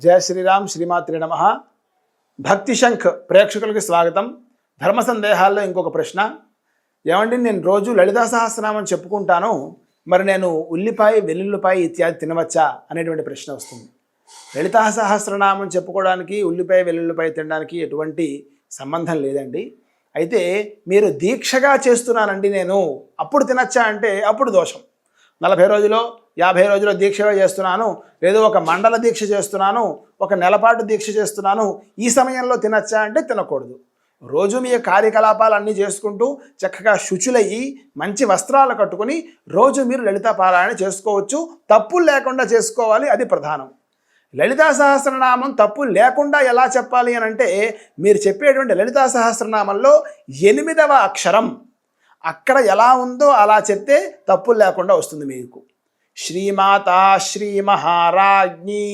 జయ శ్రీరామ్. శ్రీమాత్రే నమః. భక్తి శంఖ్ ప్రేక్షకులకి స్వాగతం. ధర్మ సందేహాల్లో ఇంకొక ప్రశ్న. ఏమండి, నేను రోజు లలితా సహస్రనామం చెప్పుకుంటాను, మరి నేను ఉల్లిపాయ వెల్లుల్లిపాయ ఇత్యాది తినవచ్చా అనేటువంటి ప్రశ్న వస్తుంది. లలితా సహస్రనామం చెప్పుకోవడానికి ఉల్లిపాయ వెల్లుల్లిపాయ తినడానికి ఎటువంటి సంబంధం లేదండి. అయితే మీరు దీక్షగా చేస్తున్నానండి నేను, అప్పుడు తినచ్చా అంటే అప్పుడు దోషం. 40 రోజులో 50 రోజులో దీక్షగా చేస్తున్నాను, లేదు ఒక మండల దీక్ష చేస్తున్నాను, ఒక నెలపాటు దీక్ష చేస్తున్నాను, ఈ సమయంలో తినచ్చా అంటే తినకూడదు. రోజు మీ కార్యకలాపాలన్నీ చేసుకుంటూ చక్కగా శుచులయ్యి మంచి వస్త్రాలు కట్టుకొని రోజు మీరు లలితా పారాయణ చేసుకోవచ్చు. తప్పులు లేకుండా చేసుకోవాలి, అది ప్రధానం. లలితా సహస్రనామం తప్పు లేకుండా ఎలా చెప్పాలి అని అంటే, మీరు చెప్పేటువంటి లలితా సహస్రనామంలో 8వ అక్షరం అక్కడ ఎలా ఉందో అలా చెప్తే తప్పులు లేకుండా వస్తుంది మీకు. శ్రీమాతా శ్రీ మహారాజ్ఞీ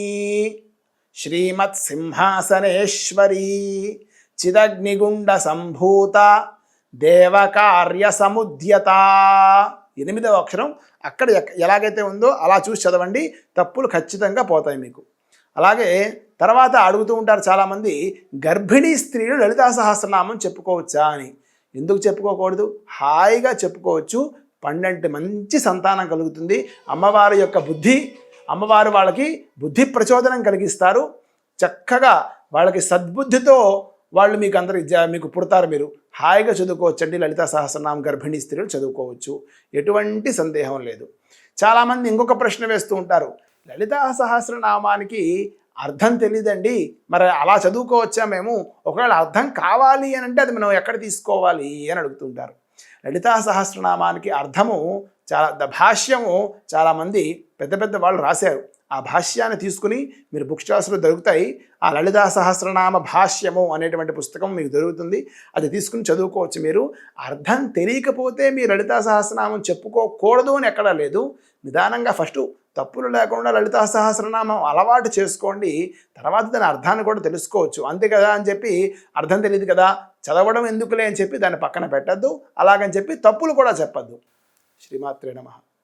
శ్రీమత్ సింహాసనేశ్వరీ చిదగ్నిగుండ సంభూత దేవకార్య సముద్యత. 8వ అక్షరం అక్కడ ఎలాగైతే ఉందో అలా చూసి చదవండి, తప్పులు ఖచ్చితంగా పోతాయి మీకు. అలాగే తర్వాత అడుగుతూ ఉంటారు చాలామంది, గర్భిణీ స్త్రీలు లలితా సహస్రనామం చెప్పుకోవచ్చా అని. ఎందుకు చెప్పుకోకూడదు? హాయిగా చెప్పుకోవచ్చు. పండంటి మంచి సంతానం కలుగుతుంది. అమ్మవారి యొక్క బుద్ధి, అమ్మవారు వాళ్ళకి బుద్ధి ప్రచోదనం కలిగిస్తారు. చక్కగా వాళ్ళకి సద్బుద్ధితో వాళ్ళు మీకు పుడతారు. మీరు హాయిగా చదువుకోవచ్చండి. లలితా సహస్రనామం గర్భిణీ స్త్రీలు చదువుకోవచ్చు, ఎటువంటి సందేహం లేదు. చాలామంది ఇంకొక ప్రశ్న వేస్తూ ఉంటారు, లలితా సహస్రనామానికి అర్థం తెలియదండి, మరి అలా చదువుకోవచ్చా మేము? ఒకవేళ అర్థం కావాలి అని అంటే అది మనం ఎక్కడ తీసుకోవాలి అని అడుగుతుంటారు. లలితా సహస్రనామానికి అర్థము భాష్యము చాలామంది పెద్ద పెద్ద వాళ్ళు రాశారు. ఆ భాష్యాన్ని తీసుకుని మీరు బుక్ స్టాల్స్లో దొరుకుతాయి. ఆ లలితా సహస్రనామ భాష్యము అనేటువంటి పుస్తకం మీకు దొరుకుతుంది. అది తీసుకుని చదువుకోవచ్చు. మీరు అర్థం తెలియకపోతే మీరు లలితా సహస్రనామం చెప్పుకోకూడదు అని ఎక్కడా లేదు. నిదానంగా ఫస్ట్ తప్పులు లేకుండా లలితా సహస్రనామం అలవాటు చేసుకోండి. తర్వాత దాని అర్థాన్ని కూడా తెలుసుకోవచ్చు. అంతే కదా అని చెప్పి అర్థం తెలియదు కదా, చదవడం ఎందుకులే అని చెప్పి దాన్ని పక్కన పెట్టద్దు. అలాగని చెప్పి తప్పులు కూడా చెప్పద్దు. శ్రీమాత్రే నమః.